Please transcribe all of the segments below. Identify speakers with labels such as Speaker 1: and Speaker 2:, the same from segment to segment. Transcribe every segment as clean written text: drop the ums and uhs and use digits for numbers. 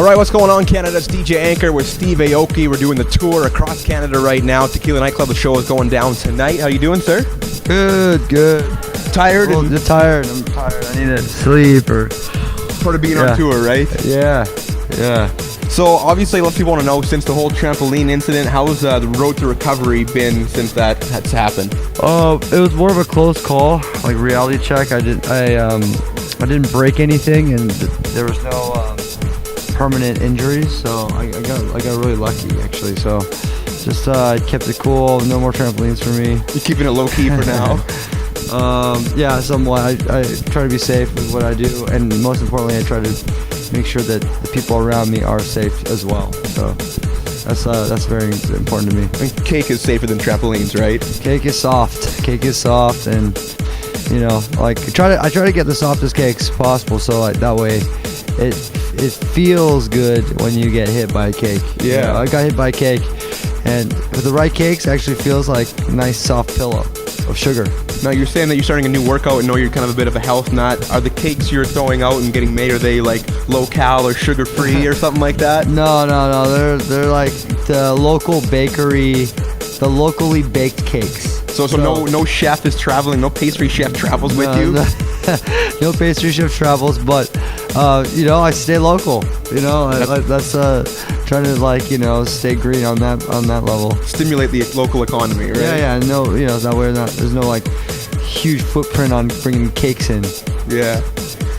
Speaker 1: Alright, what's going on, Canada? It's DJ Anchor with Steve Aoki. We're doing the tour across Canada right now. Tequila Nightclub, the show is going down tonight. How you doing, sir?
Speaker 2: Good.
Speaker 1: Tired?
Speaker 2: I'm tired. I need to sleep or...
Speaker 1: Part of being on tour, right?
Speaker 2: Yeah.
Speaker 1: So, obviously, a lot of people want to know, since the whole trampoline incident, how's the road to recovery been since that's happened?
Speaker 2: It was more of a close call, like reality check. I didn't break anything, and there was no permanent injuries, so I got really lucky, actually. So just I kept it cool. No more trampolines for me.
Speaker 1: You're keeping it low key for now.
Speaker 2: Yeah, somewhat. I try to be safe with what I do, and most importantly, I try to make sure that the people around me are safe as well. So that's very important to me.
Speaker 1: I mean, cake is safer than trampolines, right?
Speaker 2: Cake is soft, and you know, like I try to get the softest cakes possible, so like that way it feels good when you get hit by a cake.
Speaker 1: Yeah.
Speaker 2: You know, I got hit by a cake, and with the right cakes, it actually feels like a nice soft pillow of sugar.
Speaker 1: Now, you're saying that you're starting a new workout and know you're kind of a bit of a health nut. Are the cakes you're throwing out and getting made, are they like low-cal or sugar-free or something like that?
Speaker 2: No. They're like the local bakery, the locally baked cakes.
Speaker 1: So no chef is traveling, no pastry chef travels with you?
Speaker 2: No pastry chef travels, but you know, I stay local. You know, that's trying to, like, you know, stay green on that level.
Speaker 1: Stimulate the local economy, right?
Speaker 2: Yeah. No, you know, there's no like huge footprint on bringing cakes in.
Speaker 1: Yeah.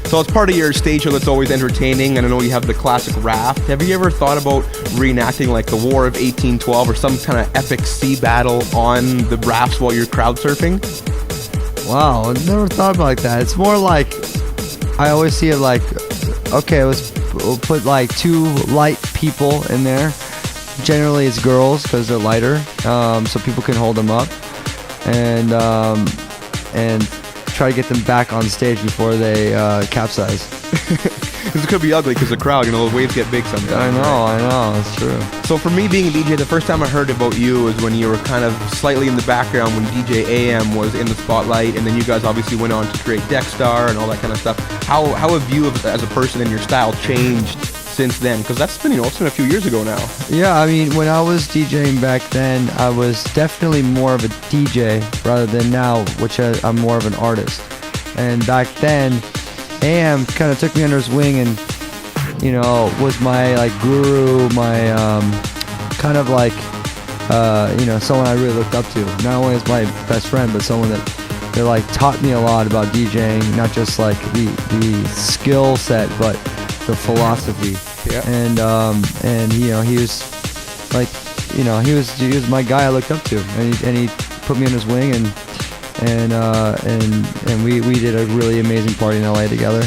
Speaker 1: So it's part of your stage show that's always entertaining, and I know you have the classic raft. Have you ever thought about reenacting like the War of 1812 or some kind of epic sea battle on the rafts while you're crowd surfing?
Speaker 2: Wow, I never thought about like that. It's more like, I always see it like, okay, we'll put like two light people in there. Generally it's girls because they're lighter, so people can hold them up, and try to get them back on stage before they capsize.
Speaker 1: Because it could be ugly because the crowd, you know, the waves get big sometimes.
Speaker 2: I know, it's true.
Speaker 1: So for me, being a DJ, the first time I heard about you was when you were kind of slightly in the background when DJ AM was in the spotlight, and then you guys obviously went on to create Dexstar and all that kind of stuff. How have you as a person and your style changed since then? Because that's been, you know, it's been a few years ago now.
Speaker 2: Yeah, I mean, when I was DJing back then, I was definitely more of a DJ rather than now, which I'm more of an artist. And back then, AM kind of took me under his wing and, you know, was my like guru, my kind of like, you know, someone I really looked up to. Not only as my best friend, but someone that like taught me a lot about DJing, not just like the skill set, but the philosophy.
Speaker 1: Yeah.
Speaker 2: And you know, he was like, you know, he was my guy I looked up to, and he put me in his wing, and we did a really amazing party in LA together.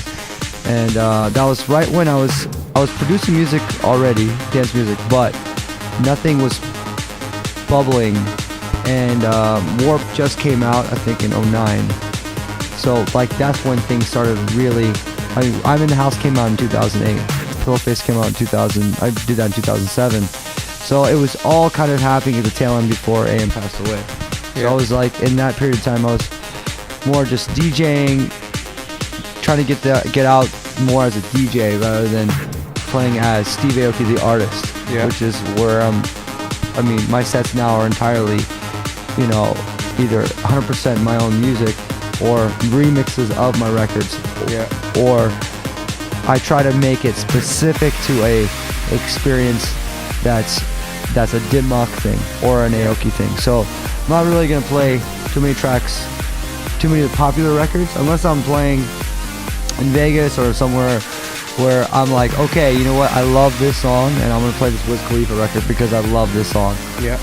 Speaker 2: And that was right when I was producing music already, dance music, but nothing was bubbling. And Warp just came out, I think, in 2009. So like that's when things started really. I mean, I'm in the House came out in 2008. Pillowface came out in 2000. I did that in 2007. So it was all kind of happening at the tail end before AM passed away. So I was like, in that period of time, I was more just DJing, trying to get out more as a DJ rather than playing as Steve Aoki, the artist, which is where I mean, my sets now are entirely, you know, either 100% my own music or remixes of my records, or I try to make it specific to a experience that's a Dimmock thing or an Aoki thing. So I'm not really gonna play too many tracks, too many popular records, unless I'm playing in Vegas or somewhere where I'm like, okay, you know what, I love this song, and I'm gonna play this Wiz Khalifa record because I love this song.
Speaker 1: Yeah.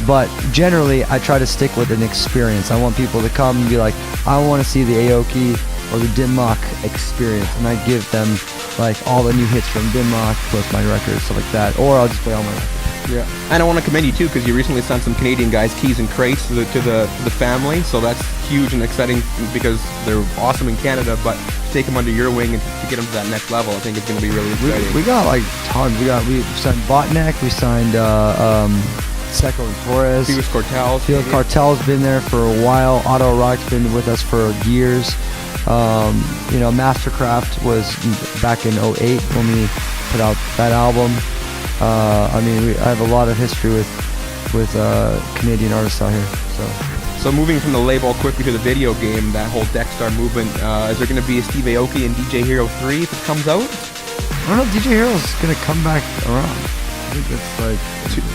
Speaker 2: But generally, I try to stick with an experience. I want people to come and be like, I want to see the Aoki or the Dimmock experience, and I give them like all the new hits from Dimmock plus my records, stuff like that, or I'll just play all my records.
Speaker 1: Yeah, and I want to commend you too, because you recently signed some Canadian guys, Keys and Crates, to the family. So that's huge and exciting because they're awesome in Canada. But to take them under your wing and to get them to that next level, I think it's going to be really exciting.
Speaker 2: We got like tons. We signed Botneck. We signed Seco and Torres.
Speaker 1: Felix Cartel's.
Speaker 2: Felix Cartel's been there for a while. Otto Rock's been with us for years. You know, Mastercraft was back in 2008 when we put out that album. I mean, I have a lot of history with Canadian artists out here.
Speaker 1: So moving from the label quickly to the video game, that whole Deckstar movement, is there going to be a Steve Aoki and DJ Hero 3 if it comes out?
Speaker 2: I don't know if DJ Hero's gonna come back around. I think it's like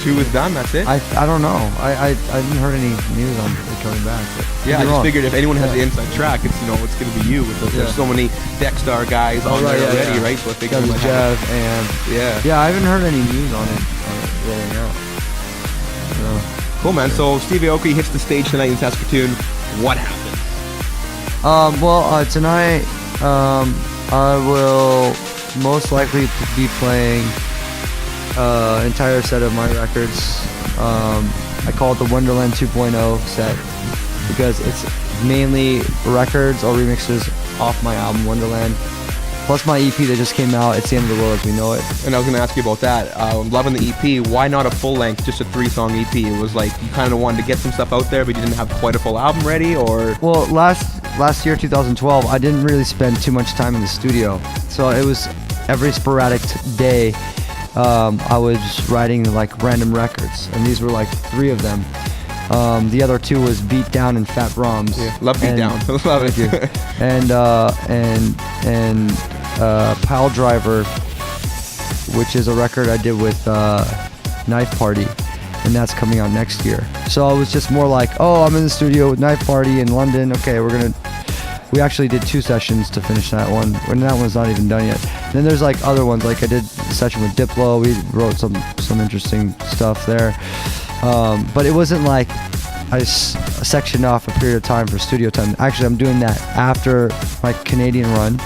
Speaker 1: two is done. That's it.
Speaker 2: I don't know. I haven't heard any news on it coming back.
Speaker 1: Yeah, I just figured if anyone has the inside track, it's it's gonna be you. There's so many Deckstar guys on there already, right? So if they come
Speaker 2: Jeff and I haven't heard any news on it rolling out. No.
Speaker 1: Cool, man. So Steve Aoki hits the stage tonight in Saskatoon. What happens?
Speaker 2: Tonight I will most likely be playing entire set of my records. I call it the Wonderland 2.0 set because it's mainly records or remixes off my album Wonderland, plus my EP that just came out. It's the End of the World as We Know It.
Speaker 1: And I was going to ask you about that. Loving the EP. Why not a full length, just a 3-song EP? It was like you kind of wanted to get some stuff out there, but you didn't have quite a full album ready, or?
Speaker 2: Well, last year, 2012, I didn't really spend too much time in the studio, so it was every sporadic day. I was writing like random records, and these were like 3 of them. The other 2 was Beat Down and Fat Roms.
Speaker 1: Yeah, love Beat Down. Love it.
Speaker 2: and Pile Driver, which is a record I did with Knife Party, and that's coming out next year. So I was just more like, oh, I'm in the studio with Knife Party in London. Okay, we actually did 2 sessions to finish that one, and that one's not even done yet. And then there's like other ones, like I did a session with Diplo. We wrote some interesting stuff there, but it wasn't like I sectioned off a period of time for studio time. Actually, I'm doing that after my Canadian run.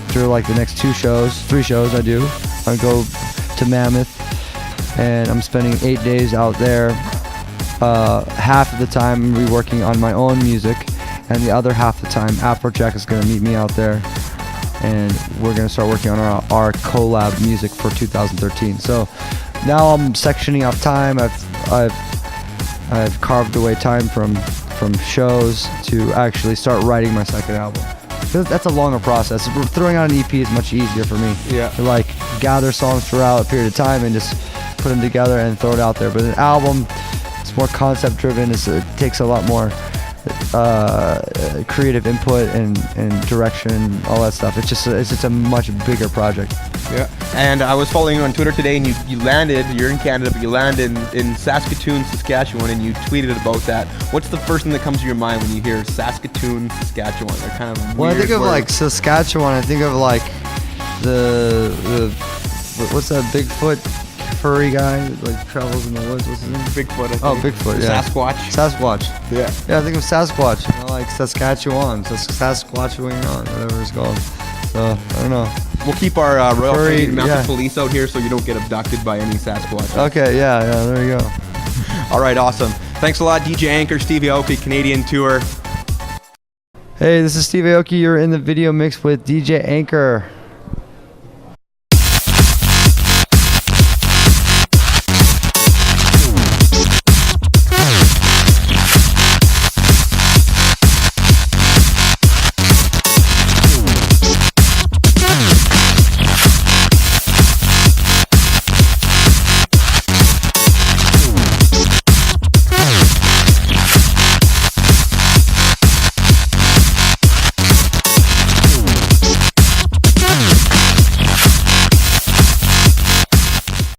Speaker 2: Through like the next 3 shows I do. I go to Mammoth, and I'm spending 8 days out there. Half of the time I'm reworking on my own music, and the other half of the time Afrojack is going to meet me out there, and we're going to start working on our collab music for 2013. So now I'm sectioning off time. I've carved away time from shows to actually start writing my second album. That's a longer process. Throwing out an EP is much easier for me.
Speaker 1: Yeah.
Speaker 2: To like gather songs throughout a period of time and just put them together and throw it out there. But an album, it's more concept driven. It takes a lot more creative input and direction and all that stuff. It's just a much bigger project.
Speaker 1: Yeah. And I was following you on Twitter today, and you're in Canada, but you landed in Saskatoon, Saskatchewan, and you tweeted about that. What's the first thing that comes to your mind when you hear Saskatoon, Saskatchewan? They're kind of weird.
Speaker 2: When I think of like Saskatchewan, I think of like the what's that Bigfoot furry guy that like travels in the woods? What's his name?
Speaker 1: Bigfoot, I think.
Speaker 2: Oh, Bigfoot, yeah.
Speaker 1: Sasquatch.
Speaker 2: Yeah. Yeah, I think of Sasquatch. Like Saskatchewan, Sasquatchewan, whatever it's called. So, I don't know.
Speaker 1: We'll keep our Royal Canadian Mounted Police out here so you don't get abducted by any Sasquatch.
Speaker 2: Okay, yeah, there you go.
Speaker 1: All right, awesome. Thanks a lot, DJ Anchor, Steve Aoki, Canadian Tour.
Speaker 2: Hey, this is Steve Aoki. You're in the video mix with DJ Anchor.